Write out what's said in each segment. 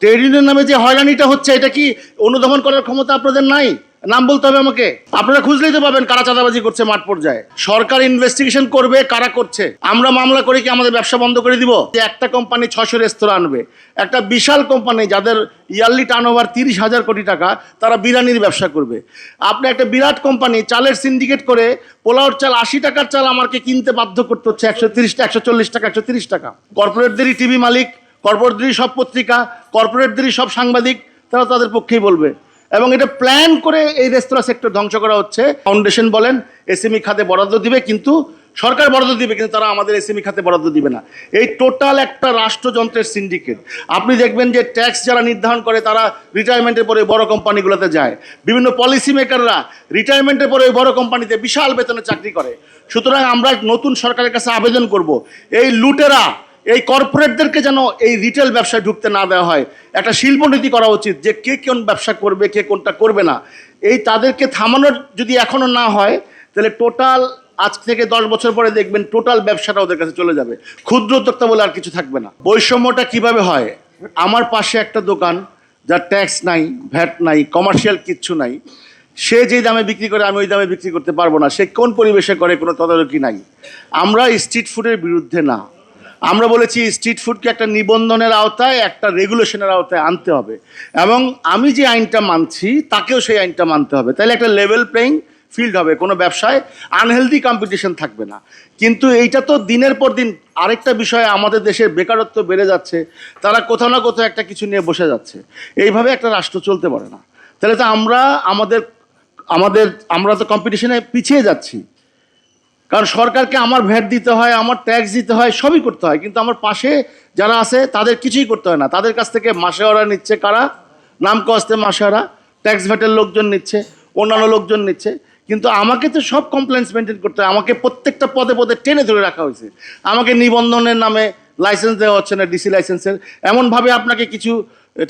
Trade ইউনিয়নের নামে যে হয়রানিটা হচ্ছে এটা কি অনুধাবন করার ক্ষমতা আপনাদের নাই? নাম বলতে হবে আমাকে। আপনারা খুঁজলেই তো পাবেন কারা চাঁদাবাজি করছে মাঠ পর্যায়ে। সরকার ইনভেস্টিগেশন করবে কারা করছে। আমরা মামলা করে কি আমাদের ব্যবসা বন্ধ করে দিব? যে একটা কোম্পানি 600 রেস্তোরাঁ আনবে, একটা বিশাল কোম্পানি যাদের ইয়ারলি টার্নওভার 30,000 কোটি টাকা, তারা বিরিয়ানির ব্যবসা করবে। আপনি একটা বিরাট কোম্পানি চালের সিন্ডিকেট করে পোলাওর চাল 80 টাকার চাল আমাকে কিনতে বাধ্য করতে হচ্ছে 130 টাকা, 140 টাকা, 130 টাকা। কর্পোরেটদেরই টিভি মালিক, কর্পোরেটদেরই সব পত্রিকা, কর্পোরেটদেরই সব সাংবাদিক, তারা তাদের পক্ষেই বলবে। এবং এটা প্ল্যান করে এই রেস্তোরাঁ সেক্টর ধ্বংস করা হচ্ছে। ফাউন্ডেশন বলেন এসএমই খাতে বরাদ্দ দিবে, কিন্তু সরকার বরাদ্দ দিবে, কিন্তু তারা আমাদের এসএমই খাতে বরাদ্দ দিবে না। এই টোটাল একটা রাষ্ট্রযন্ত্রের সিন্ডিকেট। আপনি দেখবেন যে ট্যাক্স যারা নির্ধারণ করে তারা রিটায়ারমেন্টের পরে বড় কোম্পানিগুলোতে যায়। বিভিন্ন পলিসি মেকাররা রিটায়ারমেন্টের পরে ওই বড় কোম্পানিতে বিশাল বেতনে চাকরি করে। সুতরাং আমরা নতুন সরকারের কাছে আবেদন করব, এই লুটেরা, এই কর্পোরেটদেরকে যেন এই রিটেল ব্যবসায় ঢুকতে না দেওয়া হয়। একটা শিল্পনীতি করা উচিত যে কে কোন ব্যবসা করবে, কে কোনটা করবে না। এই তাদেরকে থামানোর যদি এখনো না হয়, তাহলে টোটাল আজ থেকে 10 বছর পরে দেখবেন টোটাল ব্যবসাটা ওদের কাছে চলে যাবে। ক্ষুদ্র উদ্যোক্তা বলে আর কিছু থাকবে না। বৈষম্যটা কিভাবে হয়? আমার পাশে একটা দোকান যার ট্যাক্স নাই, ভ্যাট নাই, কমার্শিয়াল কিচ্ছু নাই, সে যেই দামে বিক্রি করে আমি ওই দামে বিক্রি করতে পারবো না। সে কোন পরিবেশে করে, কোনো তদারকি নাই। আমরা স্ট্রিট ফুডের বিরুদ্ধে না। আমরা বলেছি স্ট্রিট ফুডকে একটা নিবন্ধনের আওতায়, একটা রেগুলেশনের আওতায় আনতে হবে, এবং আমি যে আইনটা মানছি তাকেও সেই আইনটা মানতে হবে। তাহলে একটা লেভেল প্লেইং ফিল্ড হবে, কোনো ব্যবসায় আনহেলদি কম্পিটিশন থাকবে না। কিন্তু এইটা তো দিনের পর দিন। আরেকটা বিষয়, আমাদের দেশের বেকারত্ব বেড়ে যাচ্ছে, তারা কোথাও না কোথাও একটা কিছু নিয়ে বসে যাচ্ছে। এইভাবে একটা রাষ্ট্র চলতে পারে না। তাহলে তো আমরা তো কম্পিটিশনে পিছিয়ে যাচ্ছি। কারণ সরকারকে আমার ভ্যাট দিতে হয়, আমার ট্যাক্স দিতে হয়, সবই করতে হয়, কিন্তু আমার পাশে যারা আছে তাদের কিছুই করতে হয় না। তাদের কাছ থেকে মাসেওয়ারা নিচ্ছে কারা? নাম কস্তে মাসেওয়ারা, ট্যাক্স ভ্যাটের লোকজন নিচ্ছে, অন্যান্য লোকজন নিচ্ছে, কিন্তু আমাকে তো সব কমপ্লেন্স মেনটেন করতে হয়। আমাকে প্রত্যেকটা পদে পদে টেনে ধরে রাখা হয়েছে। আমাকে নিবন্ধনের নামে লাইসেন্স দেওয়া হচ্ছে না, ডিসি লাইসেন্সের। এমনভাবে আপনাকে কিছু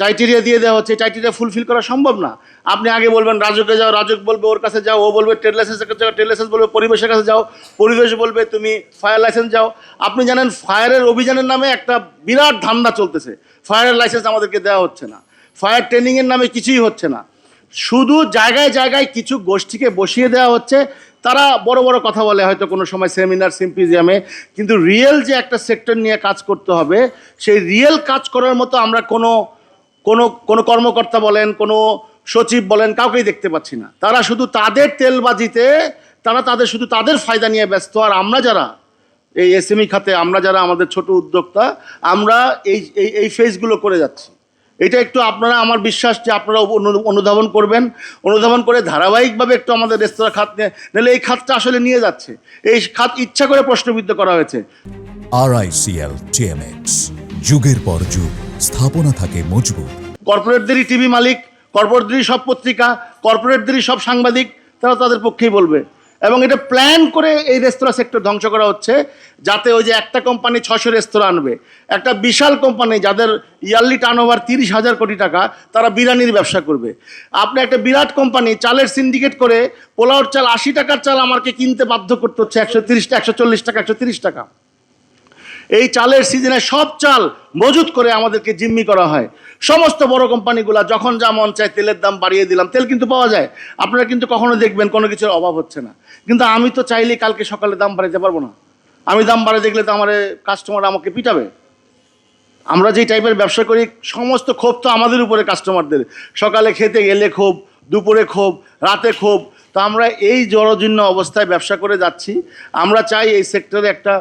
টাইটেরিয়া দিয়ে দেওয়া হচ্ছে, টাইটেরিয়া ফুলফিল করা সম্ভব না। আপনি আগে বলবেন রাজকে যাও, রাজক বলবে ওর কাছে যাও, ও বলবে ট্রেড লাইসেন্সের কাছে যাও, ট্রেড লাইসেন্স বলবে পরিবেশের কাছে যাও, পরিবেশ বলবে তুমি ফায়ার লাইসেন্স যাও। আপনি জানেন ফায়ারের অভিযানের নামে একটা বিরাট ধান্দা চলতেছে। ফায়ারের লাইসেন্স আমাদেরকে দেওয়া হচ্ছে না, ফায়ার ট্রেনিংয়ের নামে কিছুই হচ্ছে না। শুধু জায়গায় জায়গায় কিছু গোষ্ঠীকে বসিয়ে দেওয়া হচ্ছে। তারা বড় বড় কথা বলে হয়তো কোনো সময় সেমিনার সিম্পোজিয়ামে, কিন্তু রিয়েল যে একটা সেক্টর নিয়ে কাজ করতে হবে, সেই রিয়েল কাজ করার মতো আমরা কোনো কর্মকর্তা বলেন, কোনো সচিব বলেন, কাউকেই দেখতে পাচ্ছি না। তারা শুধু তাদের তেলবাজিতে, তাদের শুধু তাদের ফায়দা নিয়ে ব্যস্ত। আর আমরা যারা এই এসএমই খাতে, আমরা যারা আমাদের ছোট উদ্যোক্তা, আমরা এই ফেজগুলো করে যাচ্ছি। এটা একটু আপনারা, আমার বিশ্বাস যে আপনারা অনুধাবন করবেন, অনুধাবন করে ধারাবাহিকভাবে একটু আমাদের রেস্তোরাঁ খাত নিয়ে, নাহলে এই খাতটা আসলে নিয়ে যাচ্ছে। এই খাত ইচ্ছা করে প্রশ্নবিদ্ধ করা হয়েছে। RICL TMX, যুগের পর যুগ স্থাপনা থাকে মজবুত। কর্পোরেটদেরই টিভি মালিক, কর্পোরেটদেরই সব পত্রিকা, কর্পোরেটদেরই সব সাংবাদিক, তারা তাদের পক্ষেই বলবে। এবং এটা প্ল্যান করে এই রেস্তোরাঁ সেক্টর ধ্বংস করা হচ্ছে, যাতে ওই যে একটা কোম্পানি 600 রেস্তোরাঁ আনবে, একটা বিশাল কোম্পানি যাদের ইয়ারলি টার্নওভার 30,000 কোটি টাকা, তারা বিরিয়ানির ব্যবসা করবে। আপনি একটা বিরাট কোম্পানি চালের সিন্ডিকেট করে পোলাওর চাল 80 টাকার চাল আমাকে কিনতে বাধ্য করতে হচ্ছে 130 টাকা, 140 টাকা, 130 টাকা। এই চালের সিজনে সব চাল মজুত করে আমাদেরকে জিম্মি করা হয়। সমস্ত বড় কোম্পানিগুলা যখন যা মন চায় তেলের দাম বাড়িয়ে দিলাম, তেল কিন্তু পাওয়া যায়। আপনারা কিন্তু কখনো দেখবেন কোনো কিছুর অভাব হচ্ছে না। কিন্তু আমি তো চাইলেই কালকে সকালে দাম বাড়াতে পারবো না। আমি দাম বাড়িয়ে দেখলে তো আমার কাস্টমার আমাকে পিটাবে। আমরা যেই টাইপের ব্যবসা করি, সমস্ত ক্ষোভ তো আমাদের উপরে কাস্টমারদের। সকালে খেতে গেলে ক্ষোভ, দুপুরে ক্ষোভ, রাতে ক্ষোভ। তো আমরা এই জরাজীর্ণ অবস্থায় ব্যবসা করে যাচ্ছি। আমরা চাই এই সেক্টরে একটা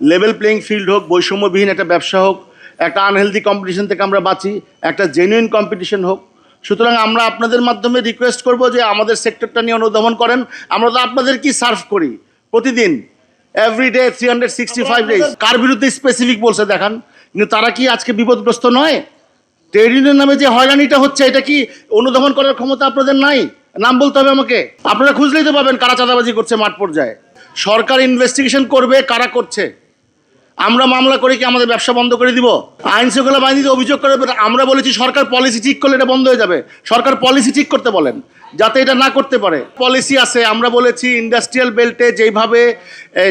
লেভেল প্লেইং ফিল্ড হোক, বৈষম্যবিহীন একটা ব্যবসা হোক, একটা আনহেলদি কম্পিটিশন থেকে আমরা বাঁচি, একটা জেনুইন কম্পিটিশন হোক। সুতরাং আমরা আপনাদের মাধ্যমে রিকোয়েস্ট করব যে আমাদের সেক্টরটা নিয়ে অনুধাবন করেন। আমরা তো আপনাদের কি সার্ভ করি প্রতিদিন, এভরিডে 365 ডেজ। কার বিরুদ্ধে স্পেসিফিক বলছে দেখান। কিন্তু তারা কি আজকে বিপদগ্রস্ত নয়? ট্রেড ইউনিয়নের নামে যে হয়রানিটা হচ্ছে এটা কি অনুধাবন করার ক্ষমতা আপনাদের নাই? নাম বলতে হবে আমাকে। আপনারা খুঁজলেই তো পাবেন কারা চাঁদাবাজি করছে মাঠ পর্যায়ে। সরকার ইনভেস্টিগেশন করবে কারা করছে। আমরা মামলা করে কি আমাদের ব্যবসা বন্ধ করে দিব? আইন শৃঙ্খলা বাহিনীতে অভিযোগ করে। আমরা বলেছি সরকার পলিসি ঠিক করলে এটা বন্ধ হয়ে যাবে। সরকার পলিসি ঠিক করতে বলেন, যাতে এটা না করতে পারে। পলিসি আছে। আমরা বলেছি ইন্ডাস্ট্রিয়াল বেল্টে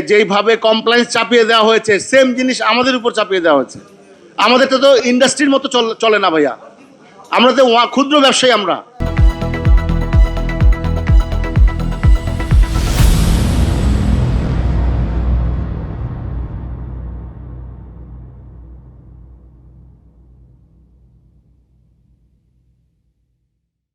যেইভাবে কমপ্লায়েন্স চাপিয়ে দেওয়া হয়েছে, সেম জিনিস আমাদের উপর চাপিয়ে দেওয়া হয়েছে। আমাদেরটা তো ইন্ডাস্ট্রির মতো চলে না ভাইয়া। আমরা তো ক্ষুদ্র ব্যবসায়ী আমরা।